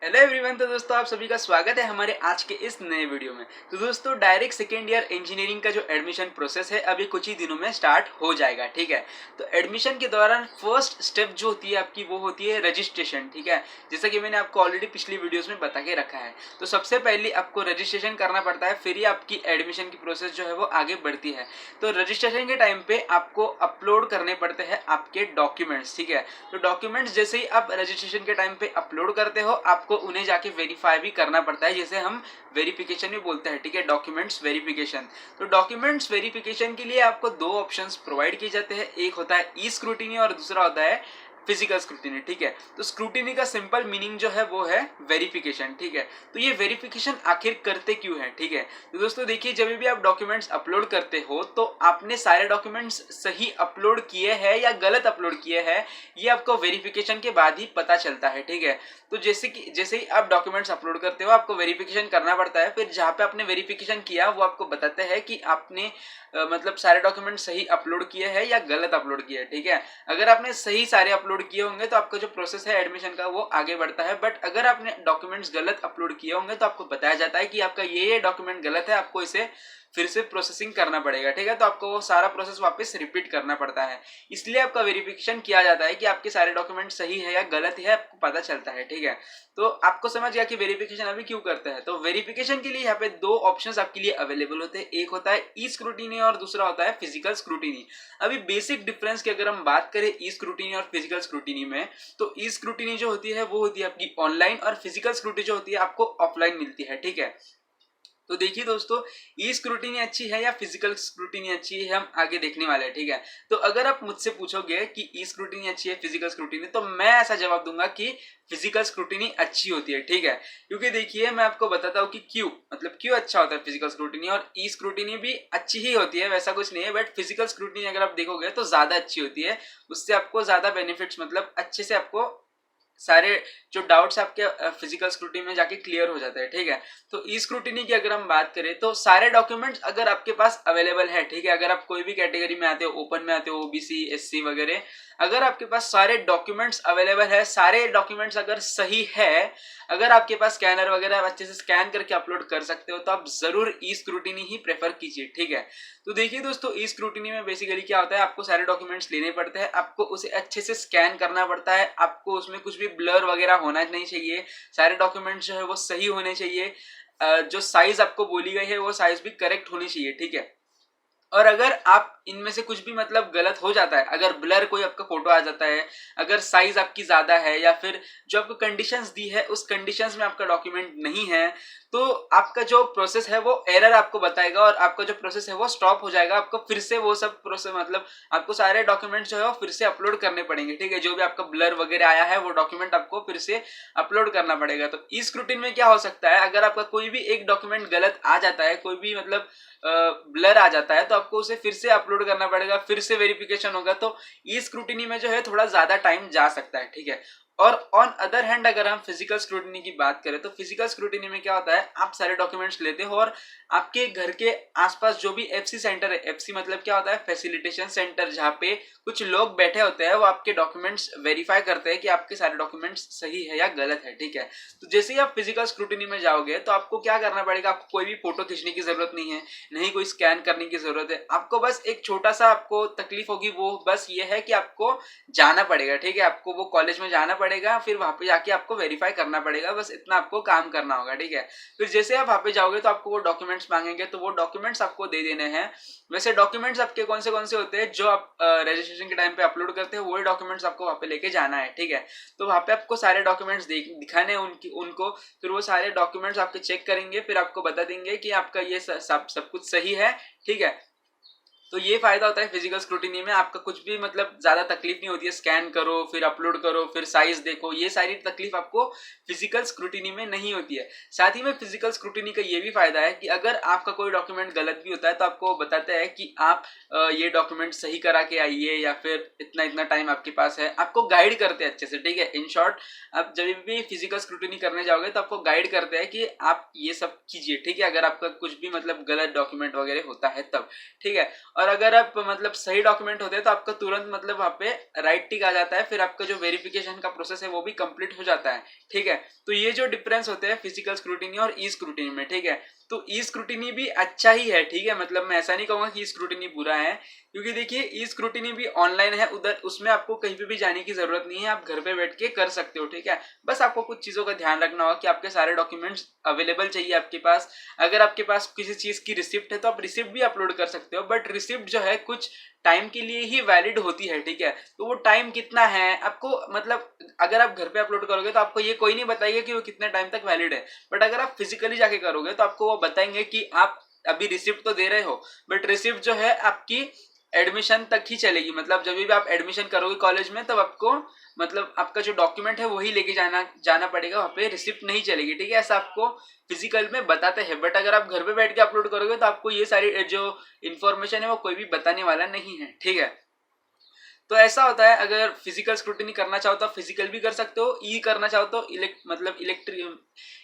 Hello everyone. तो दोस्तों आप सभी का स्वागत है हमारे आज के इस नए वीडियो में। तो दोस्तों डायरेक्ट सेकेंड ईयर इंजीनियरिंग का जो एडमिशन प्रोसेस है अभी कुछ ही दिनों में स्टार्ट हो जाएगा। ठीक है, तो एडमिशन के दौरान फर्स्ट स्टेप जो होती है आपकी वो होती है रजिस्ट्रेशन। ठीक है, जैसा कि मैंने आपको ऑलरेडी पिछली वीडियोस में बता के रखा है। तो सबसे पहले आपको रजिस्ट्रेशन करना पड़ता है, फिर ही आपकी एडमिशन की प्रोसेस जो है वो आगे बढ़ती है। तो रजिस्ट्रेशन के टाइम पे आपको अपलोड करने पड़ते हैं आपके डॉक्यूमेंट्स। ठीक है, तो डॉक्यूमेंट्स जैसे ही आप रजिस्ट्रेशन के टाइम पे अपलोड करते हो आपको उन्हें जाके वेरीफाई भी करना पड़ता है, जैसे हम वेरिफिकेशन भी बोलते हैं। ठीक है, डॉक्यूमेंट्स वेरिफिकेशन। तो डॉक्यूमेंट्स वेरिफिकेशन के लिए आपको दो ऑप्शंस प्रोवाइड किए जाते हैं, एक होता है ई स्क्रूटिनी और दूसरा होता है फिजिकल स्क्रूटिनी। ठीक है, तो स्क्रूटिनी का सिंपल मीनिंग जो है वो है वेरिफिकेशन। ठीक है, तो ये वेरिफिकेशन आखिर करते क्यों है? ठीक है, तो दोस्तों देखिए, जब भी आप डॉक्यूमेंट्स अपलोड करते हो तो आपने सारे डॉक्यूमेंट्स सही अपलोड किए हैं या गलत अपलोड किए हैं, ये आपको वेरिफिकेशन के बाद ही पता चलता है। ठीक है, तो जैसे ही आप डॉक्यूमेंट्स अपलोड करते हो आपको वेरिफिकेशन करना पड़ता है। फिर जहाँ पे आपने वेरिफिकेशन किया वो आपको बताते हैं कि आपने मतलब सारे डॉक्यूमेंट सही अपलोड किए हैं या गलत अपलोड किए हैं। ठीक है, अगर आपने सही सारे अपलोड किए होंगे तो आपका जो प्रोसेस है एडमिशन का वो आगे बढ़ता है। बट अगर आपने डॉक्यूमेंट्स गलत अपलोड किए होंगे तो आपको बताया जाता है कि आपका ये डॉक्यूमेंट गलत है, आपको इसे फिर से प्रोसेसिंग करना पड़ेगा। ठीक है, तो आपको वो सारा प्रोसेस वापस रिपीट करना पड़ता है। इसलिए आपका वेरिफिकेशन किया जाता है कि आपके सारे डॉक्यूमेंट सही है या गलत है, आपको पता चलता है। ठीक है, तो आपको समझ गया कि वेरिफिकेशन अभी क्यों करते हैं। तो वेरिफिकेशन के लिए यहाँ पे दो ऑप्शंस आपके लिए अवेलेबल होते हैं, एक होता है ई स्क्रूटिनी और दूसरा होता है फिजिकल स्क्रूटिनी। अभी बेसिक डिफरेंस की अगर हम बात करें ई स्क्रूटिनी और फिजिकल स्क्रूटिनी में, तो ई स्क्रूटिनी जो होती है वो होती है आपकी ऑनलाइन और फिजिकल स्क्रूटिनी जो होती है आपको ऑफलाइन मिलती है। ठीक है, तो देखिए दोस्तों, ई स्क्रूटिनी अच्छी है या फिजिकल स्क्रूटिनी अच्छी है हम आगे देखने वाले हैं। ठीक है, तो अगर आप मुझसे पूछोगे कि ई स्क्रूटिनी अच्छी है फिजिकल स्क्रूटिनी, तो मैं ऐसा जवाब दूंगा कि फिजिकल स्क्रूटिनी अच्छी होती है। ठीक है, क्योंकि देखिए मैं आपको बताता हूँ कि क्यों, मतलब क्यों अच्छा होता है फिजिकल स्क्रूटिनी, और ई स्क्रूटिनी भी अच्छी ही होती है, वैसा कुछ नहीं है। बट फिजिकल स्क्रूटिनी अगर आप देखोगे तो ज्यादा अच्छी होती है, उससे आपको ज्यादा बेनिफिट्स, मतलब अच्छे से आपको सारे जो डाउट्स आपके फिजिकल स्क्रूटिनी में जाके क्लियर हो जाते हैं। ठीक है, तो ई स्क्रूटिनी की अगर हम बात करें तो सारे डॉक्यूमेंट्स अगर आपके पास अवेलेबल है, ठीक है, अगर आप कोई भी कैटेगरी में आते हो, ओपन में आते हो, ओबीसी, एससी वगैरह, अगर आपके पास सारे डॉक्यूमेंट्स अवेलेबल है, सारे डॉक्यूमेंट्स अगर सही है, अगर आपके पास स्कैनर वगैरह अच्छे से स्कैन करके अपलोड कर सकते हो, तो आप जरूर ई स्क्रूटिनी ही प्रेफर कीजिए। ठीक है, तो देखिए दोस्तों, ई स्क्रूटिनी में बेसिकली क्या होता है, आपको सारे डॉक्यूमेंट्स लेने पड़ते हैं, आपको उसे अच्छे से स्कैन करना पड़ता है, आपको उसमें कुछ भी ब्लर वगैरह होना नहीं चाहिए, सारे डॉक्यूमेंट्स जो है वो सही होने चाहिए, जो साइज आपको बोली गई है वो साइज भी करेक्ट होनी चाहिए। ठीक है, और अगर आप इनमें से कुछ भी मतलब गलत हो जाता है, अगर ब्लर कोई आपका फोटो आ जाता है, अगर साइज आपकी ज्यादा है, या फिर जो आपको कंडीशंस दी है उस कंडीशंस में आपका डॉक्यूमेंट नहीं है, तो आपका जो प्रोसेस है वो एरर आपको बताएगा और आपका जो प्रोसेस है वो स्टॉप हो जाएगा। आपको फिर से वो सब प्रोसेस, मतलब आपको सारे डॉक्यूमेंट जो है वो फिर से अपलोड करने पड़ेंगे। ठीक है, जो भी आपका ब्लर वगैरह आया है वो डॉक्यूमेंट आपको फिर से अपलोड करना पड़ेगा। तो ई स्क्रूटिनी में क्या हो सकता है, अगर आपका कोई भी एक डॉक्यूमेंट गलत आ जाता है, कोई भी मतलब ब्लर आ जाता है, तो आपको उसे फिर से अपलोड करना पड़ेगा, फिर से वेरिफिकेशन होगा। तो ई स्क्रूटिनी में जो है थोड़ा ज्यादा टाइम जा सकता है। ठीक है, और ऑन अदर हैंड अगर हम फिजिकल स्क्रूटिनी की बात करें तो फिजिकल स्क्रूटिनी में क्या होता है, आप सारे डॉक्यूमेंट्स लेते हो और आपके घर के आसपास जो भी एफसी सेंटर है, एफसी मतलब क्या होता है, फैसिलिटेशन सेंटर, जहाँ पे कुछ लोग बैठे होते हैं, वो आपके डॉक्यूमेंट्स वेरीफाई करते हैं कि आपके सारे डॉक्यूमेंट्स सही है या गलत है। ठीक है, तो जैसे ही आप फिजिकल स्क्रूटिनी में जाओगे तो आपको क्या करना पड़ेगा, आपको कोई भी फोटो खींचने की जरूरत नहीं है, नहीं कोई स्कैन करने की जरूरत है, आपको बस एक छोटा सा आपको तकलीफ होगी, वो बस ये है कि आपको जाना पड़ेगा। ठीक है, आपको वो कॉलेज में जाना पड़ेगा, फिर वहां पे जाके आपको वेरीफाई करना पड़ेगा, बस इतना आपको काम करना होगा। ठीक है, फिर जैसे आप वहां पे जाओगे तो आपको वो डॉक्यूमेंट्स मांगेंगे, तो वो डॉक्यूमेंट्स आपको दे देने हैं। वैसे डॉक्यूमेंट्स आपके कौन से होते हैं, जो आप रजिस्ट्रेशन के टाइम पे अपलोड करते हैं, वही डॉक्यूमेंट्स आपको वहां पे लेके जाना है। ठीक है, तो वहां पे आपको सारे डॉक्यूमेंट्स दिखाने हैं उनको, फिर वो सारे डॉक्यूमेंट्स आपके चेक करेंगे, फिर आपको बता देंगे कि आपका ये सब कुछ सही है। ठीक है, तो ये फायदा होता है फिजिकल स्क्रूटिनी में, आपका कुछ भी मतलब ज्यादा तकलीफ नहीं होती है, स्कैन करो, फिर अपलोड करो, फिर साइज देखो, ये सारी तकलीफ आपको फिजिकल स्क्रूटिनी में नहीं होती है। साथ ही में फिजिकल स्क्रूटिनी का ये भी फायदा है कि अगर आपका कोई डॉक्यूमेंट गलत भी होता है तो आपको बताते हैं कि आप ये डॉक्यूमेंट सही करा के आइए, या फिर इतना इतना टाइम आपके पास है, आपको गाइड करते हैं अच्छे से। ठीक है, इन शॉर्ट आप जब भी फिजिकल स्क्रूटिनी करने जाओगे तो आपको गाइड करते हैं कि आप ये सब कीजिए। ठीक है, अगर आपका कुछ भी मतलब गलत डॉक्यूमेंट वगैरह होता है तब। ठीक है, और अगर आप मतलब सही डॉक्यूमेंट होते हैं तो आपका तुरंत मतलब वहाँ पे राइट टिक आ जाता है, फिर आपका जो वेरिफिकेशन का प्रोसेस है वो भी कंप्लीट हो जाता है, ठीक है। तो ये जो डिफरेंस होते हैं फिजिकल स्क्रूटिनी और ई स्क्रूटिनी में, ठीक है। तो ई स्क्रूटिनी भी अच्छा ही है, ठीक है, मतलब मैं ऐसा नहीं कहूंगा कि ई स्क्रूटिनी बुरा है, क्योंकि देखिए ई स्क्रूटिनी भी ऑनलाइन है, उधर उसमें आपको कहीं पे भी जाने की जरूरत नहीं है, आप घर पे बैठ के कर सकते हो, ठीक है। बस आपको कुछ चीजों का ध्यान रखना होगा कि आपके सारे डॉक्यूमेंट्स अवेलेबल चाहिए आपके पास। अगर आपके पास किसी चीज की रिसिप्ट है तो आप रिसिप्ट भी अपलोड कर सकते हो, बट रिसिप्ट जो है कुछ टाइम के लिए ही वैलिड होती है, ठीक है। तो वो टाइम कितना है आपको, मतलब अगर आप घर पे अपलोड करोगे तो आपको ये कोई नहीं बताएगा कि वो कितने टाइम तक वैलिड है, बट अगर आप फिजिकली जाके करोगे तो आपको वो बताएंगे कि आप अभी रिसिप्ट तो दे रहे हो, बट रिसिप्ट जो है आपकी एडमिशन तक ही चलेगी, मतलब जब भी आप एडमिशन करोगे कॉलेज में तब आपको मतलब आपका जो डॉक्यूमेंट है वही लेके जाना पड़ेगा, वहाँ पे रिसिप्ट नहीं चलेगी, ठीक है। ऐसा आपको फिजिकल में बताते हैं, बट अगर आप घर पे बैठ के अपलोड करोगे तो आपको ये सारी जो इन्फॉर्मेशन है वो कोई भी बताने वाला नहीं है, ठीक है। तो ऐसा होता है, अगर फिजिकल स्क्रूटिनी करना चाहो तो फिजिकल भी कर सकते हो, ई करना चाहो तो मतलब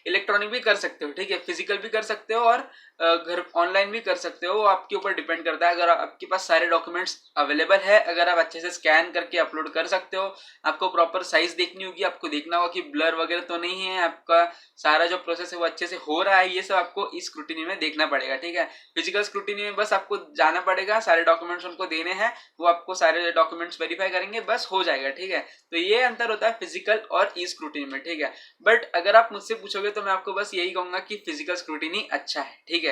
इलेक्ट्रॉनिक भी कर सकते हो, ठीक है। फिजिकल भी कर सकते हो और घर ऑनलाइन भी कर सकते हो, वो आपके ऊपर डिपेंड करता है। अगर आपके पास सारे डॉक्यूमेंट्स अवेलेबल है, अगर आप अच्छे से स्कैन करके अपलोड कर सकते हो, आपको प्रॉपर साइज देखनी होगी, आपको देखना होगा कि ब्लर वगैरह तो नहीं है, आपका सारा जो प्रोसेस है वो अच्छे से हो रहा है, ये सब आपको इस स्क्रूटिनी में देखना पड़ेगा, ठीक है। फिजिकल स्क्रूटिनी में बस आपको जाना पड़ेगा, सारे डॉक्यूमेंट्स उनको देने हैं, वो आपको सारे डॉक्यूमेंट्स वेरीफाई करेंगे, बस हो जाएगा, ठीक है। तो ये अंतर होता है फिजिकल और ई स्क्रूटिनी में, ठीक है। बट अगर आप मुझसे पूछोगे तो मैं आपको बस यही कहूंगा कि फिजिकल स्क्रूटिनी अच्छा है, ठीक है।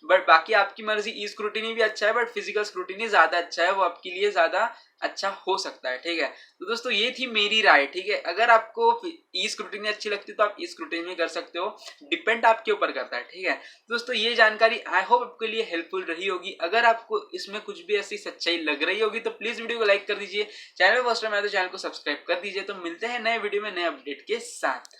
बट बाकी आपकी मर्जी, ई स्क्रूटिनी भी अच्छा है बट फिजिकल स्क्रूटिनी ज्यादा अच्छा है, वो आपके लिए ज्यादा अच्छा हो सकता है, ठीक है। तो दोस्तों ये थी मेरी राय, ठीक है। अगर आपको ई स्क्रूटिनी अच्छी लगती है तो आप ई स्क्रूटिनी में कर सकते हो, डिपेंड आपके ऊपर करता है, ठीक है। दोस्तों ये जानकारी आई होप आपके लिए हेल्पफुल रही होगी। अगर आपको इसमें कुछ भी ऐसी सच्चाई लग रही होगी तो प्लीज वीडियो को लाइक कर दीजिए, चैनल फर्स्ट टाइम आए तो चैनल को सब्सक्राइब कर दीजिए। तो मिलते हैं नए वीडियो में नए अपडेट के साथ।